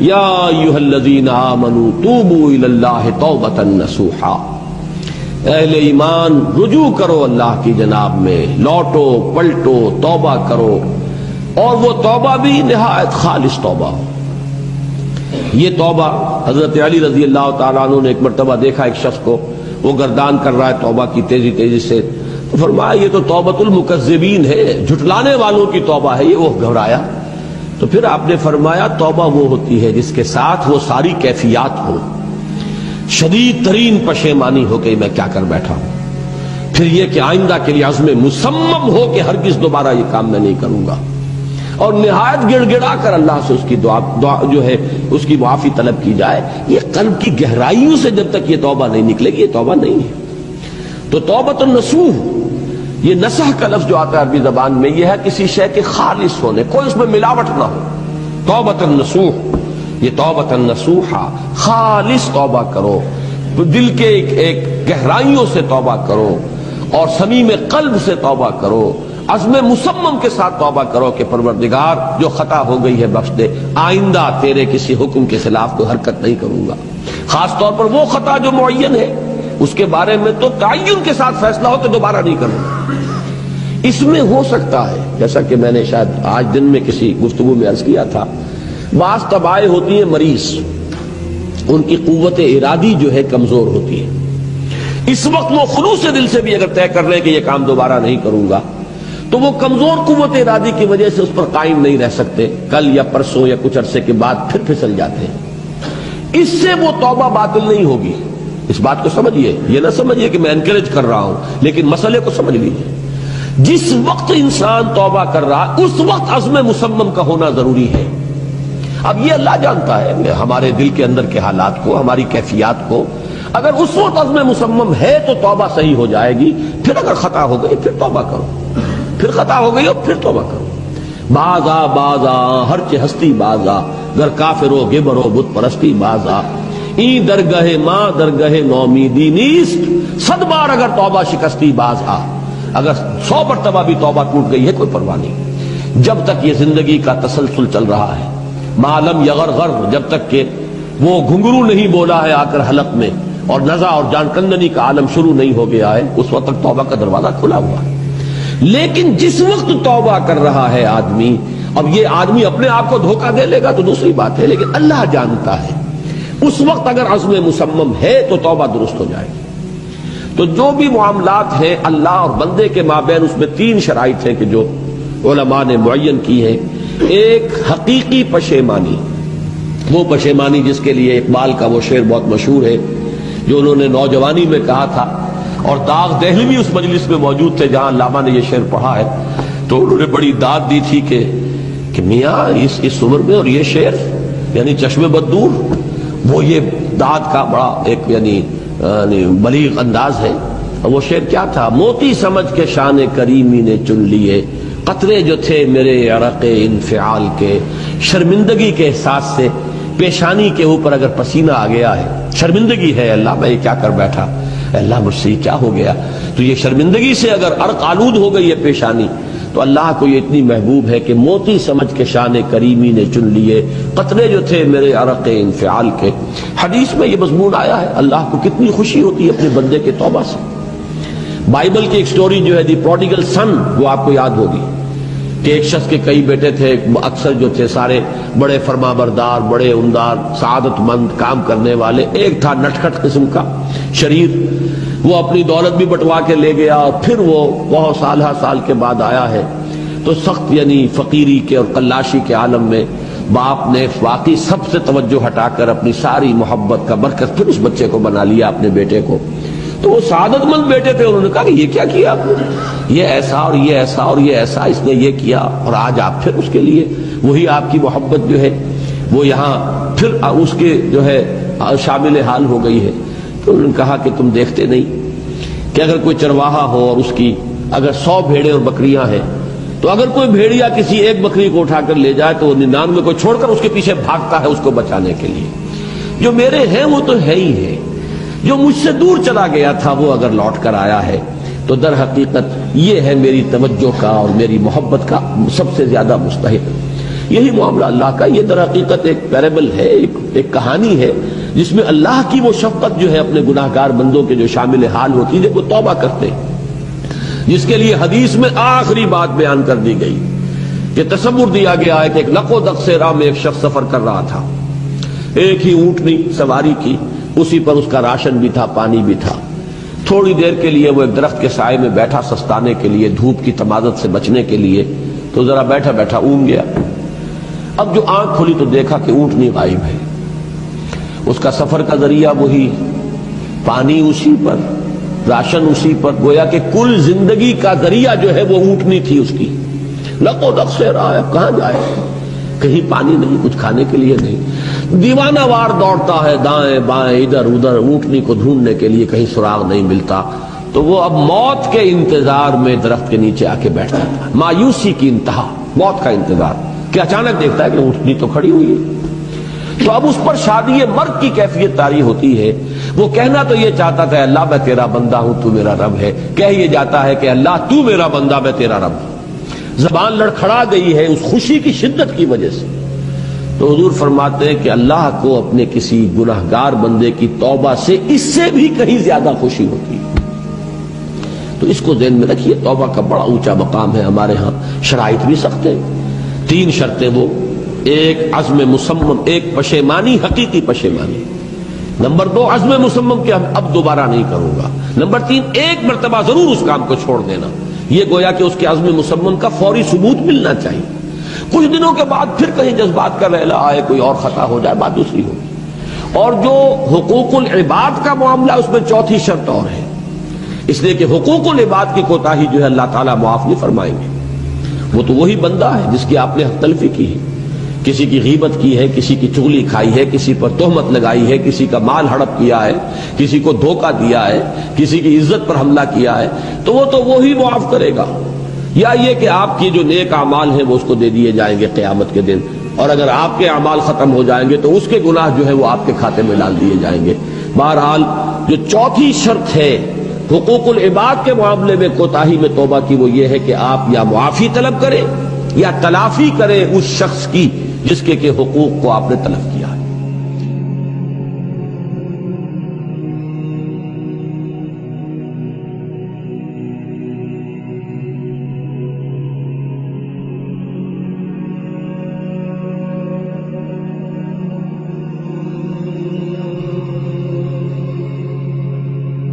یا ایھا الذین آمنوا توبوا الی اللہ توبۃ نصوحا، اہل ایمان رجوع کرو اللہ کی جناب میں، لوٹو پلٹو توبہ کرو، اور وہ توبہ بھی نہایت خالص توبہ ہو۔ یہ توبہ حضرت علی رضی اللہ تعالیٰ عنہ نے ایک مرتبہ دیکھا ایک شخص کو، وہ گردان کر رہا ہے توبہ کی تیزی تیزی سے، تو فرمایا یہ تو توبۃ المکذبین ہے، جھٹلانے والوں کی توبہ ہے یہ۔ وہ گھبرایا، تو پھر آپ نے فرمایا توبہ وہ ہوتی ہے جس کے ساتھ وہ ساری کیفیات ہوں، شدید ترین پشیمانی ہو کہ میں کیا کر بیٹھا ہوں، پھر یہ کہ آئندہ کے لیے عزم مصمم ہو کہ ہرگز دوبارہ یہ کام میں نہیں کروں گا، اور نہایت گڑ گڑا کر اللہ سے اس کی دعا جو ہے اس کی معافی طلب کی جائے۔ یہ قلب کی گہرائیوں سے جب تک یہ توبہ نہیں نکلے گی یہ توبہ نہیں ہے۔ تو توبۃ النصوح، یہ نصح کا لفظ جو آتا ہے عربی زبان میں، یہ ہے کسی شے کے خالص ہونے، کوئی اس میں ملاوٹ نہ ہو۔ توبۃ النصوح، یہ توبۃ النصوحہ، خالص توبہ کرو، دل کے ایک گہرائیوں سے توبہ کرو، اور صمیم قلب سے توبہ کرو، عزم مصمم کے ساتھ توبہ کرو کہ پروردگار جو خطا ہو گئی ہے بخش دے، آئندہ تیرے کسی حکم کے خلاف کوئی حرکت نہیں کروں گا، خاص طور پر وہ خطا جو معین ہے اس کے بارے میں تو تعین کے ساتھ فیصلہ ہو کہ دوبارہ نہیں کروں گا۔ اس میں ہو سکتا ہے، جیسا کہ میں نے شاید آج دن میں کسی گفتگو میں عرض کیا تھا، بعض طبائع ہوتی ہیں مریض، ان کی قوت ارادی جو ہے کمزور ہوتی ہے، اس وقت وہ خلوص دل سے بھی اگر طے کر لیں کہ یہ کام دوبارہ نہیں کروں گا تو وہ کمزور قوت ارادی کی وجہ سے اس پر قائم نہیں رہ سکتے، کل یا پرسوں یا کچھ عرصے کے بعد پھر پھسل جاتے ہیں۔ اس سے وہ توبہ باطل نہیں ہوگی، اس بات کو سمجھیے، یہ نہ سمجھیے کہ میں انکریج کر رہا ہوں، لیکن مسئلے کو سمجھ لیجیے۔ جس وقت انسان توبہ کر رہا اس وقت عزم مصمم کا ہونا ضروری ہے۔ اب یہ اللہ جانتا ہے ہمارے دل کے اندر کے حالات کو، ہماری کیفیات کو، اگر اس وقت عزم مصمم ہے تو توبہ صحیح ہو جائے گی، پھر اگر خطا ہو گئی پھر توبہ کرو، پھر خطا ہو گئی ہو پھر توبہ کرو۔ بازا بازا ہر چہ ہستی بازا، گر کافر و گبر و بت پرستی بازا، این درگہ ماں درگہ نومیدی نیست، 100 بار اگر توبہ شکستی بازا، اگر 100 مرتبہ بھی توبہ ٹوٹ گئی ہے کوئی پرواہ نہیں، جب تک یہ زندگی کا تسلسل چل رہا ہے، معلم یغرغر، جب تک کہ وہ گھنگرو نہیں بولا ہے آ کر حلق میں، اور نزع اور جان کندنی کا عالم شروع نہیں ہو گیا ہے، اس وقت تک توبہ کا دروازہ کھلا ہوا ہے۔ لیکن جس وقت توبہ کر رہا ہے آدمی، اب یہ آدمی اپنے آپ کو دھوکہ دے لے گا تو دوسری بات ہے، لیکن اللہ جانتا ہے، اس وقت اگر عزم مصمم ہے تو توبہ درست ہو جائے گی۔ تو جو بھی معاملات ہیں اللہ اور بندے کے مابین، اس میں 3 شرائط ہیں کہ جو علماء نے معین کی ہے۔ ایک حقیقی پشیمانی، وہ پشیمانی جس کے لیے اقبال کا وہ شعر بہت مشہور ہے جو انہوں نے نوجوانی میں کہا تھا، اور داغ دہلوی اس مجلس میں موجود تھے جہاں علامہ نے یہ شعر پڑھا ہے، تو انہوں نے بڑی داد دی تھی کہ میاں اس عمر میں اور یہ شعر یعنی چشم بد دور، وہ یہ داد کا بڑا ایک یعنی بلیغ انداز ہے۔ اور وہ شعر کیا تھا؟ موتی سمجھ کے شان کریمی نے چن لیے، قطرے جو تھے میرے عرق انفعال کے، شرمندگی کے احساس سے پیشانی کے اوپر اگر پسینہ آ گیا ہے، شرمندگی ہے اللہ میں یہ کیا کر بیٹھا، اللہ مجھ سے کیا ہو گیا، تو یہ شرمندگی سے اگر عرق آلود ہو گئی ہے پیشانی، تو اللہ کو یہ اتنی محبوب ہے کہ موتی سمجھ کے شان کریمی نے چن لیے، قطرے جو تھے میرے عرق انفعال کے۔ حدیث میں یہ مضمون آیا ہے، اللہ کو کتنی خوشی ہوتی ہے اپنے بندے کے توبہ سے۔ بائبل کی ایک سٹوری جو ہے دی پروڈیگل سن، وہ آپ کو یاد ہوگی کہ ایک شخص کے کئی بیٹے تھے، اکثر جو تھے سارے بڑے فرما بردار، بڑے عمدار، سعادت مند کام کرنے والے، ایک تھا نٹکھٹ قسم کا شریر، وہ اپنی دولت بھی بٹوا کے لے گیا، اور پھر وہ بہت سال کے بعد آیا ہے تو سخت یعنی فقیری کے اور قلاشی کے عالم میں باپ نے واقعی سب سے توجہ ہٹا کر اپنی ساری محبت کا مرکز پھر اس بچے کو بنا لیا، اپنے بیٹے کو۔ تو وہ سعادت مند بیٹے تھے، انہوں نے کہا کہ یہ کیا کیا آپ نے، یہ ایسا اور یہ ایسا اور یہ ایسا اس نے یہ کیا، اور آج آپ پھر اس کے لیے وہی آپ کی محبت جو ہے وہ یہاں پھر اس کے جو ہے شامل حال ہو گئی ہے۔ تو انہوں نے کہا کہ تم دیکھتے نہیں کہ اگر کوئی چرواہا ہو اور اس کی اگر 100 بھیڑیں اور بکریاں ہیں، تو اگر کوئی بھیڑیا کسی ایک بکری کو اٹھا کر لے جائے تو وہ 99 کو چھوڑ کر اس کے پیچھے بھاگتا ہے اس کو بچانے کے لیے۔ جو میرے ہیں وہ تو ہے ہی ہے، جو مجھ سے دور چلا گیا تھا وہ اگر لوٹ کر آیا ہے تو در حقیقت یہ ہے میری توجہ کا اور میری محبت کا سب سے زیادہ مستحق۔ یہی معاملہ اللہ کا. یہ در حقیقت ایک پیرابل ہے, ایک کہانی ہے جس میں اللہ کی وہ شفقت جو ہے اپنے گناہگار بندوں کے جو شامل حال ہوتی ہے جب وہ توبہ کرتے ہیں, جس کے لیے حدیث میں آخری بات بیان کر دی گئی کہ تصور دیا گیا ہے کہ ایک لق و دق سے راہ میں ایک شخص سفر کر رہا تھا, ایک ہی اونٹنی سواری کی, اسی پر اس کا راشن بھی تھا, پانی بھی تھا. تھوڑی دیر کے لیے وہ ایک درخت کے سائے میں بیٹھا سستانے کے لیے, دھوپ کی تمازت سے بچنے کے لیے, تو ذرا بیٹھا بیٹھا اونگ گیا. اب جو آنکھ کھلی تو دیکھا کہ اونٹنی غائب ہے, اس کا سفر کا ذریعہ وہی, پانی اسی پر, راشن اسی پر, گویا کہ کل زندگی کا ذریعہ جو ہے وہ اونٹنی تھی اس کی. لق و دق سے راہ, اب کہاں جائے, کہیں پانی نہیں, کچھ کھانے کے لیے نہیں. دیوانہ وار دوڑتا ہے دائیں بائیں ادھر ادھر اونٹنی کو ڈھونڈنے کے لیے, کہیں سراغ نہیں ملتا. تو وہ اب موت کے انتظار میں درخت کے نیچے آ کے بیٹھتا تھا, مایوسی کی انتہا, موت کا انتظار, کہ اچانک دیکھتا ہے کہ اونٹنی تو کھڑی ہوئی ہے. تو اب اس پر شادی مرگ کی کیفیت طاری ہوتی ہے. وہ کہنا تو یہ چاہتا تھا اللہ میں تیرا بندہ ہوں تو میرا رب ہے, کہہ یہ جاتا ہے کہ اللہ تو میرا بندہ میں تیرا رب ہوں. زبان لڑکھڑا گئی ہے اس خوشی کی شدت کی وجہ سے. تو حضور فرماتے ہیں کہ اللہ کو اپنے کسی گناہگار بندے کی توبہ سے اس سے بھی کہیں زیادہ خوشی ہوتی ہے. تو اس کو ذہن میں رکھیے, توبہ کا بڑا اونچا مقام ہے. ہمارے ہاں شرائط بھی سخت ہیں, 3 شرطیں وہ, ایک عزم مصمم, ایک پشیمانی, حقیقی پشیمانی. نمبر 2 عزم مصمم کہ اب دوبارہ نہیں کروں گا. نمبر 3 ایک مرتبہ ضرور اس کام کو چھوڑ دینا. یہ گویا کہ اس کے عزم مصمم کا فوری ثبوت ملنا چاہیے. کچھ دنوں کے بعد پھر کہیں جذبات کا رحلہ آئے, کوئی اور خطا ہو جائے, بات دوسری ہوگی. اور جو حقوق العباد کا معاملہ, اس میں 4تھی شرط اور ہے, اس لیے کہ حقوق العباد کی کوتاہی جو ہے اللہ تعالیٰ معاف نہیں فرمائیں گے. وہ تو وہی بندہ ہے جس کی آپ نے حق تلفی کی ہے, کسی کی غیبت کی ہے, کسی کی چغلی کھائی ہے, کسی پر تہمت لگائی ہے, کسی کا مال ہڑپ کیا ہے, کسی کو دھوکہ دیا ہے, کسی کی عزت پر حملہ کیا ہے, تو وہ تو وہی معاف کرے گا. یا یہ کہ آپ کی جو نیک اعمال ہیں وہ اس کو دے دیے جائیں گے قیامت کے دن, اور اگر آپ کے اعمال ختم ہو جائیں گے تو اس کے گناہ جو ہے وہ آپ کے کھاتے میں ڈال دیے جائیں گے. بہرحال جو 4تھی شرط ہے حقوق العباد کے معاملے میں کوتاہی میں توبہ کی, وہ یہ ہے کہ آپ یا معافی طلب کریں یا تلافی کریں اس شخص کی جس کے حقوق کو آپ نے تلف کیا ہے.